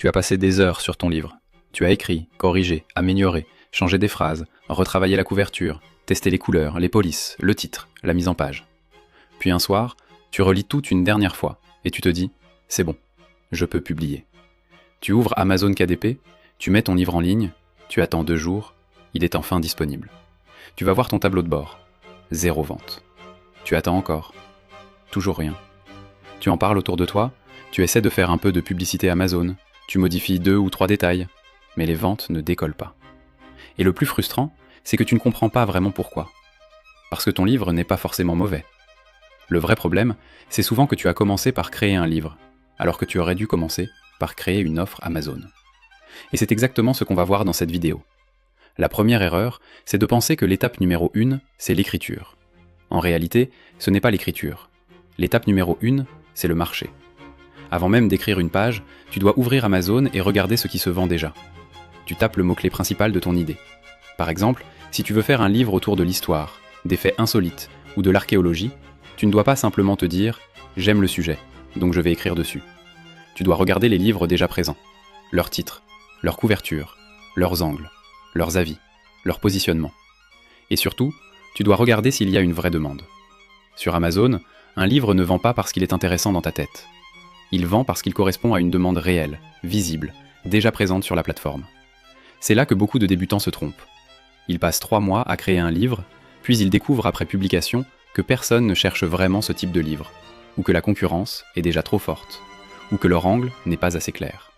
Tu as passé des heures sur ton livre. Tu as écrit, corrigé, amélioré, changé des phrases, retravaillé la couverture, testé les couleurs, les polices, le titre, la mise en page. Puis un soir, tu relis tout une dernière fois et tu te dis « c'est bon, je peux publier ». Tu ouvres Amazon KDP, tu mets ton livre en ligne, tu attends 2 jours, il est enfin disponible. Tu vas voir ton tableau de bord. 0 vente. Tu attends encore. Toujours rien. Tu en parles autour de toi, tu essaies de faire un peu de publicité Amazon, tu modifies 2 ou 3 détails, mais les ventes ne décollent pas. Et le plus frustrant, c'est que tu ne comprends pas vraiment pourquoi. Parce que ton livre n'est pas forcément mauvais. Le vrai problème, c'est souvent que tu as commencé par créer un livre, alors que tu aurais dû commencer par créer une offre Amazon. Et c'est exactement ce qu'on va voir dans cette vidéo. La première erreur, c'est de penser que l'étape numéro 1, c'est l'écriture. En réalité, ce n'est pas l'écriture. L'étape numéro 1, c'est le marché. Avant même d'écrire une page, tu dois ouvrir Amazon et regarder ce qui se vend déjà. Tu tapes le mot-clé principal de ton idée. Par exemple, si tu veux faire un livre autour de l'histoire, des faits insolites ou de l'archéologie, tu ne dois pas simplement te dire « j'aime le sujet, donc je vais écrire dessus ». Tu dois regarder les livres déjà présents, leurs titres, leurs couvertures, leurs angles, leurs avis, leur positionnement. Et surtout, tu dois regarder s'il y a une vraie demande. Sur Amazon, un livre ne vend pas parce qu'il est intéressant dans ta tête. Il vend parce qu'il correspond à une demande réelle, visible, déjà présente sur la plateforme. C'est là que beaucoup de débutants se trompent. Ils passent 3 mois à créer un livre, puis ils découvrent après publication que personne ne cherche vraiment ce type de livre, ou que la concurrence est déjà trop forte, ou que leur angle n'est pas assez clair.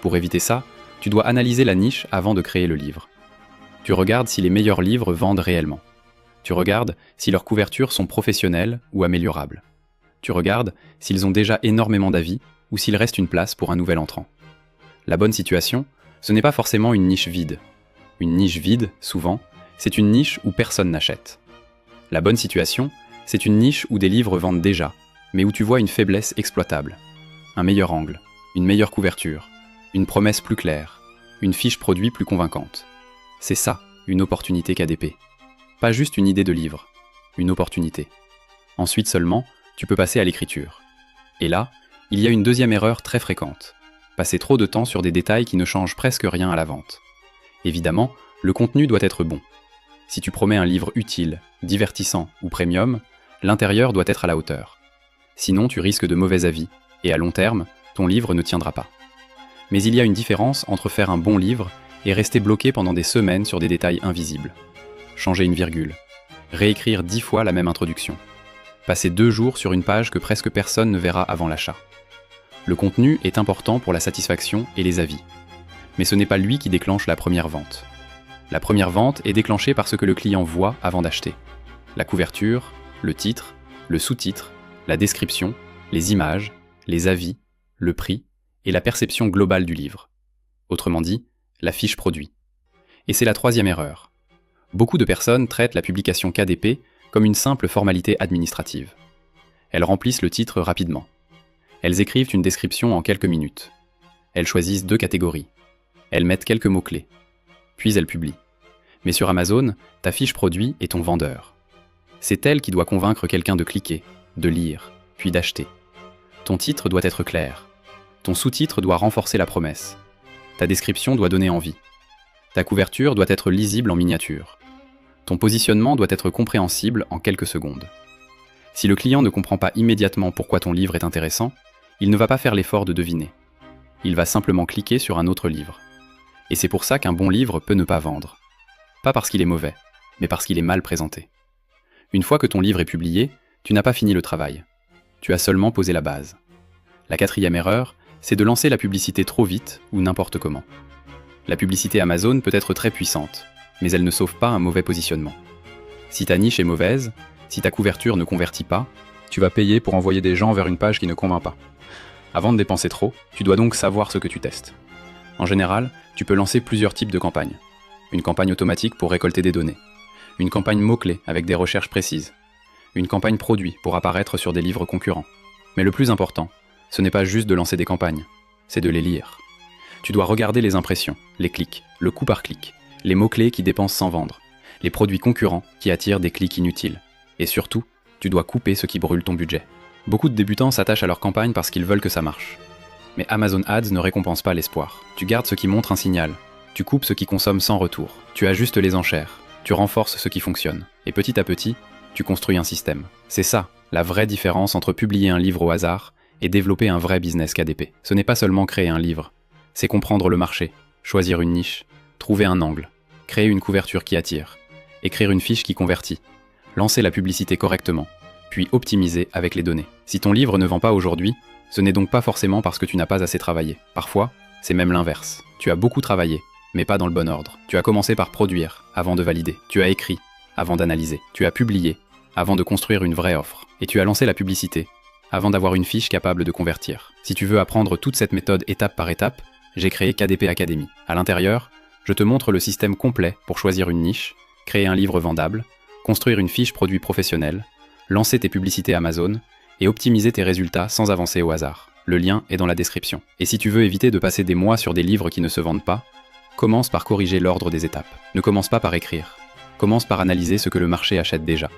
Pour éviter ça, tu dois analyser la niche avant de créer le livre. Tu regardes si les meilleurs livres vendent réellement. Tu regardes si leurs couvertures sont professionnelles ou améliorables. Tu regardes s'ils ont déjà énormément d'avis ou s'il reste une place pour un nouvel entrant. La bonne situation, ce n'est pas forcément une niche vide. Une niche vide, souvent, c'est une niche où personne n'achète. La bonne situation, c'est une niche où des livres vendent déjà, mais où tu vois une faiblesse exploitable. Un meilleur angle, une meilleure couverture, une promesse plus claire, une fiche produit plus convaincante. C'est ça, une opportunité KDP. Pas juste une idée de livre, une opportunité. Ensuite seulement, tu peux passer à l'écriture. Et là, il y a une deuxième erreur très fréquente. Passer trop de temps sur des détails qui ne changent presque rien à la vente. Évidemment, le contenu doit être bon. Si tu promets un livre utile, divertissant ou premium, l'intérieur doit être à la hauteur. Sinon, tu risques de mauvais avis, et à long terme, ton livre ne tiendra pas. Mais il y a une différence entre faire un bon livre et rester bloqué pendant des semaines sur des détails invisibles. Changer une virgule. Réécrire 10 fois la même introduction. Passer 2 jours sur une page que presque personne ne verra avant l'achat. Le contenu est important pour la satisfaction et les avis. Mais ce n'est pas lui qui déclenche la première vente. La première vente est déclenchée par ce que le client voit avant d'acheter. La couverture, le titre, le sous-titre, la description, les images, les avis, le prix et la perception globale du livre. Autrement dit, la fiche produit. Et c'est la troisième erreur. Beaucoup de personnes traitent la publication KDP comme une simple formalité administrative. Elles remplissent le titre rapidement. Elles écrivent une description en quelques minutes. Elles choisissent 2 catégories. Elles mettent quelques mots-clés. Puis elles publient. Mais sur Amazon, ta fiche produit est ton vendeur. C'est elle qui doit convaincre quelqu'un de cliquer, de lire, puis d'acheter. Ton titre doit être clair. Ton sous-titre doit renforcer la promesse. Ta description doit donner envie. Ta couverture doit être lisible en miniature. Ton positionnement doit être compréhensible en quelques secondes. Si le client ne comprend pas immédiatement pourquoi ton livre est intéressant, il ne va pas faire l'effort de deviner. Il va simplement cliquer sur un autre livre. Et c'est pour ça qu'un bon livre peut ne pas vendre. Pas parce qu'il est mauvais, mais parce qu'il est mal présenté. Une fois que ton livre est publié, tu n'as pas fini le travail. Tu as seulement posé la base. La 4e erreur, c'est de lancer la publicité trop vite ou n'importe comment. La publicité Amazon peut être très puissante, mais elle ne sauve pas un mauvais positionnement. Si ta niche est mauvaise, si ta couverture ne convertit pas, tu vas payer pour envoyer des gens vers une page qui ne convainc pas. Avant de dépenser trop, tu dois donc savoir ce que tu testes. En général, tu peux lancer plusieurs types de campagnes. Une campagne automatique pour récolter des données. Une campagne mots-clés avec des recherches précises. Une campagne produit pour apparaître sur des livres concurrents. Mais le plus important, ce n'est pas juste de lancer des campagnes, c'est de les lire. Tu dois regarder les impressions, les clics, le coût par clic, les mots-clés qui dépensent sans vendre, les produits concurrents qui attirent des clics inutiles. Et surtout, tu dois couper ce qui brûle ton budget. Beaucoup de débutants s'attachent à leur campagne parce qu'ils veulent que ça marche. Mais Amazon Ads ne récompense pas l'espoir. Tu gardes ce qui montre un signal. Tu coupes ce qui consomme sans retour. Tu ajustes les enchères. Tu renforces ce qui fonctionne. Et petit à petit, tu construis un système. C'est ça, la vraie différence entre publier un livre au hasard et développer un vrai business KDP. Ce n'est pas seulement créer un livre, c'est comprendre le marché, choisir une niche, trouver un angle, créer une couverture qui attire, écrire une fiche qui convertit, lancer la publicité correctement, puis optimiser avec les données. Si ton livre ne vend pas aujourd'hui, ce n'est donc pas forcément parce que tu n'as pas assez travaillé. Parfois, c'est même l'inverse. Tu as beaucoup travaillé, mais pas dans le bon ordre. Tu as commencé par produire, avant de valider. Tu as écrit, avant d'analyser. Tu as publié, avant de construire une vraie offre. Et tu as lancé la publicité, avant d'avoir une fiche capable de convertir. Si tu veux apprendre toute cette méthode étape par étape, j'ai créé KDP Academy. À l'intérieur, je te montre le système complet pour choisir une niche, créer un livre vendable, construire une fiche produit professionnel, lancer tes publicités Amazon et optimiser tes résultats sans avancer au hasard. Le lien est dans la description. Et si tu veux éviter de passer des mois sur des livres qui ne se vendent pas, commence par corriger l'ordre des étapes. Ne commence pas par écrire. Commence par analyser ce que le marché achète déjà.